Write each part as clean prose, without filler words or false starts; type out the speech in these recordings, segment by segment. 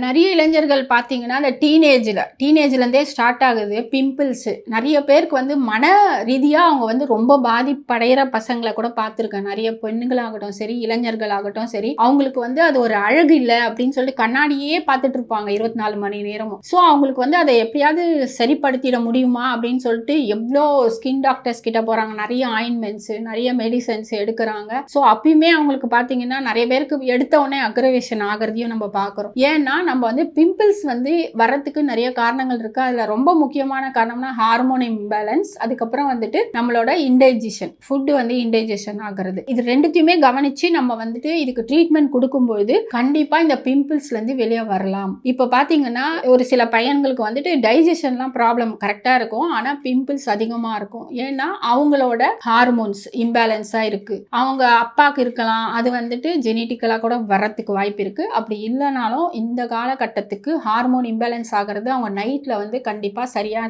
நிறைய இளைஞர்கள் பார்த்தீங்கன்னா, அந்த டீனேஜ்லேருந்தே ஸ்டார்ட் ஆகுது பிம்பிள்ஸு. நிறைய பேருக்கு வந்து மன ரீதியா அவங்க வந்து ரொம்ப பாதிப்படைகிற பசங்கள கூட பார்த்துருக்கேன். நிறைய பெண்களாகட்டும் சரி, இளைஞர்களாகட்டும் சரி, அவங்களுக்கு வந்து அது ஒரு அழகு இல்ல அப்படின்னு சொல்லிட்டு கண்ணாடியே பார்த்துட்டு இருப்பாங்க 24 மணி நேரமும். ஸோ அவங்களுக்கு வந்து அதை எப்படியாவது சரிப்படுத்திட முடியுமா அப்படின்னு சொல்லிட்டு எவ்வளோ ஸ்கின் டாக்டர்ஸ் கிட்ட போறாங்க. நிறைய ஆயின்மெண்ட்ஸு, நிறைய மெடிசன்ஸ் எடுக்கிறாங்க. ஸோ அப்பயுமே அவங்களுக்கு பார்த்தீங்கன்னா நிறைய பேருக்கு எடுத்த உடனே அக்ரவேஷன் ஆகிறதையும் நம்ம பார்க்குறோம். ஏன்னா நம்ம வந்து பிம்பிள்ஸ் வந்து வரத்துக்கு நிறைய காரணங்கள் இருக்கு. அதுல ரொம்ப முக்கியமான காரணம்னா ஹார்மோன் இம்பேலன்ஸ், அதுக்கப்புறம் வந்துட்டு நம்மளோட இன்டைஜஷன், ஃபுட் வந்து இன்டைஜஷன் ஆகிறது. இது ரெண்டுத்தையுமே கவனிச்சு நம்ம வந்துட்டு இதுக்கு ட்ரீட்மெண்ட் கொடுக்கும்போது கண்டிப்பா இந்த பிம்பிள்ஸ்ல இருந்து வெளியே வரலாம். இப்போ பாத்தீங்கன்னா ஒரு சில பையன்களுக்கு வந்துட்டு டைஜஷன்லாம் ப்ராப்ளம் கரெக்டா இருக்கும், ஆனா பிம்பிள்ஸ் அதிகமா இருக்கும். ஏன்னா அவங்களோட ஹார்மோன்ஸ் இம்பேலன்ஸா இருக்கு. அவங்க அப்பாக்கு இருக்கலாம், அது வந்துட்டு ஜெனட்டிக்கலா கூட வரத்துக்கு வாய்ப்பு இருக்கு. அப்படி இல்லைனாலும் இந்த காலகட்டத்துக்கு ஹார்மோன் இம்பேலன்ஸ் ஆகிறது, அவங்க நைட்ல வந்து கண்டிப்பா சரியான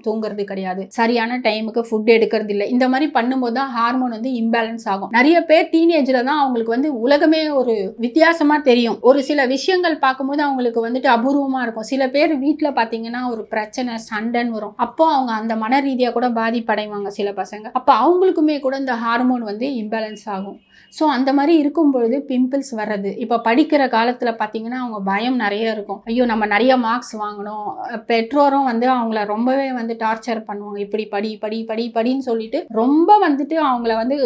தூங்குறது கிடையாது, சரியான டைமுக்கு ஃபுட் எடுக்கிறது இல்லை. இந்த மாதிரி பண்ணும்போது தான் ஹார்மோன் வந்து இம்பேலன்ஸ் ஆகும். நிறைய பேர் டீனேஜ்ல தான் அவங்களுக்கு வந்து உலகமே ஒரு வித்தியாசமா தெரியும். ஒரு சில விஷயங்கள் பார்க்கும்போது அவங்களுக்கு வந்துட்டு அபூர்வமா இருக்கும். சில பேர் வீட்டில் பார்த்தீங்கன்னா ஒரு பிரச்சனை சண்டைன்னு வரும், அப்போ அவங்க அந்த மன ரீதியாக கூட பாதிப்படைவாங்க சில பசங்க. அப்போ அவங்களுக்குமே கூட இந்த ஹார்மோன் வந்து இம்பேலன்ஸ் ஆகும். ஸோ அந்த மாதிரி இருக்கும் பொழுது பிம்பிள்ஸ் வர்றது. இப்போ படிக்கிற காலத்தில் பார்த்தீங்கன்னா அவங்க பயம் நிறைய இருக்கும். ஐயோ நம்ம நிறைய மார்க்ஸ் வாங்கணும், பெற்றோரும் வந்து அவங்கள ரொம்பவே வந்து டார்ச்சர் பண்ணுவாங்க. இப்படி படி படி படி படின்னு சொல்லிட்டு ரொம்ப வந்துட்டு அவங்கள வந்து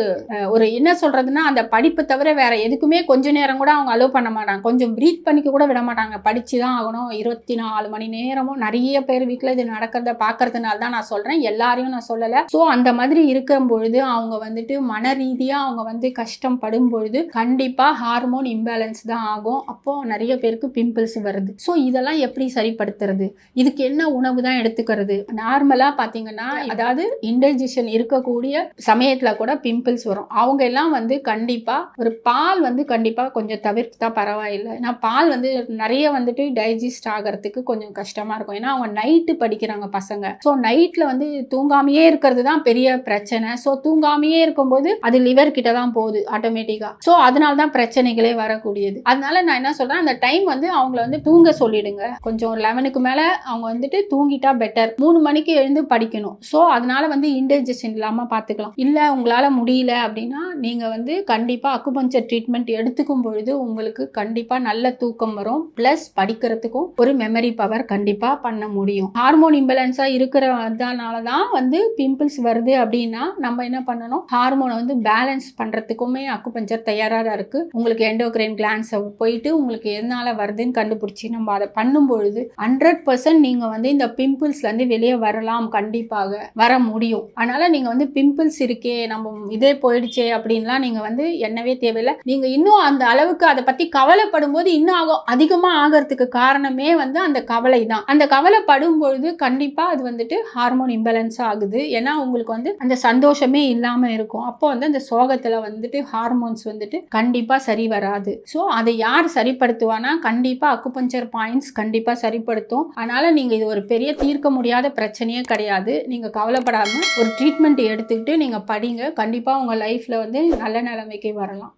ஒரு என்ன சொல்றதுன்னா அந்த படிப்பு தவிர வேற எதுக்குமே கொஞ்ச நேரம் கூட அவங்க அலோவ் பண்ண மாட்டாங்க. கொஞ்சம் ப்ரீத் பண்ணிக்க கூட விட மாட்டாங்க. படிச்சு தான் ஆகணும் 24 மணி நேரமும். நிறைய பேர் வீட்டில் இது நடக்கிறத பார்க்கறதுனால தான் நான் சொல்றேன், எல்லாரையும் நான் சொல்லலை. ஸோ அந்த மாதிரி இருக்கும் பொழுது அவங்க வந்துட்டு மன ரீதியாக அவங்க வந்து கஷ்டம் படும் பொழுது கண்டிப்பா ஹார்மோன் இம்பேலன்ஸ் தான் ஆகும். அப்போ நிறைய பேருக்கு பிம்பிள்ஸ் வருது. ஸோ இதெல்லாம் எப்படி சரிப்படுத்துறது, இதுக்கு என்ன உணவு தான் எடுத்துக்கிறது? நார்மலா பாத்தீங்கன்னா அதாவது இன்டைஜஷன் இருக்கக்கூடிய சமயத்துல கூட பிம்பிள்ஸ் வரும். அவங்க எல்லாம் வந்து கண்டிப்பா ஒரு பால் வந்து கண்டிப்பா கொஞ்சம் தவிர்த்தா பரவாயில்லை. ஏன்னா பால் வந்து நிறைய வந்துட்டு டைஜஸ்ட் ஆகிறதுக்கு கொஞ்சம் கஷ்டமா இருக்கும். ஏன்னா அவங்க நைட்டு படிக்கிறாங்க பசங்க. ஸோ நைட்ல வந்து தூங்காமையே இருக்கிறது தான் பெரிய பிரச்சனை. ஸோ தூங்காமையே இருக்கும்போது அது லிவர் கிட்ட தான் போகுது ஆட்டோமேட்டிக்கா. ஸோ அதனால தான் பிரச்சனைகளே வரக்கூடியது. அதனால நான் என்ன சொல்றேன், அந்த டைம் வந்து அவங்கள வந்து தூங்க சொல்லிடுங்க. கொஞ்சம் 11க்கு மேல அவங்க வந்துட்டு தூங்கிட்டா பெட்டர். 3 மணிக்கு எழுந்து படிக்கணும். ஸோ அதனால வந்து இன்டைஜஷன் இல்லாம பாத்துக்கலாம். இல்ல உங்களால முடியல அப்படின்னா நீங்க வந்து கண்டிப்பா அக்குபஞ்சர் ட்ரீட்மெண்ட் எடுத்துக்கும் பொழுது உங்களுக்கு கண்டிப்பா நல்ல தூக்கம் வரும். பிளஸ் படிக்கிறதுக்கும் ஒரு மெமரி பவர் கண்டிப்பா பண்ண முடியும். ஹார்மோன் இம்பேலன்ஸா இருக்கிறதுனால தான் வந்து பிம்பிள்ஸ் வருது அப்படின்னா நம்ம என்ன பண்ணணும், ஹார்மோனை வந்து பேலன்ஸ் பண்றதுக்குமே அக்குபஞ்சர் தயாரா தான் இருக்கு. உங்களுக்கு எண்டோக்ரைன் கிளான்ஸ் போயிட்டு உங்களுக்கு எதனால வருதுன்னு கண்டுபிடிச்சி நம்ம அதை பண்ணும்பொழுது 100% நீங்க வந்து இந்த பிம்பிள்ஸ்ல இருந்து வெளியே வரலாம், கண்டிப்பாக வர முடியும். அதனால நீங்க வந்து பிம்பிள்ஸ் இருக்கே நம்ம இதே போயிடுச்சே அப்படின்லாம் நீங்க வந்து எண்ணவே தேவையில்லை. நீங்க இன்னும் அந்த அளவுக்கு அதை பத்தி கவலைப்படும் போது இன்னும் அதிகமா ஆகிறதுக்கு காரணமே வந்து அந்த கவலை தான். அந்த கவலைப்படும் பொழுது கண்டிப்பா அது வந்துட்டு ஹார்மோன் இம்பேலன்ஸ் ஆகுது. ஏன்னா உங்களுக்கு வந்து அந்த சந்தோஷமே இல்லாம இருக்கும். அப்போ வந்து அந்த சோகத்துல வந்துட்டு ஹார்மோன்ஸ் வந்துட்டு கண்டிப்பா சரி வராது. ஸோ அதை யார் சரிப்படுத்துவானா, கண்டிப்பா அக்குபஞ்சர் பாயிண்ட்ஸ் கண்டிப்பா சரிப்படுத்தும். அதனால நீங்க இது ஒரு பெரிய தீர்க்க முடியாத பிரச்சனையே கிடையாது. நீங்க கவலைப்படாம ஒரு ட்ரீட்மெண்ட் எடுத்துக்கிட்டு நீங்க படிங்க. கண்டிப்பா உங்க லைஃப்ல வந்து நல்ல நிலைமைக்கு வரலாம்.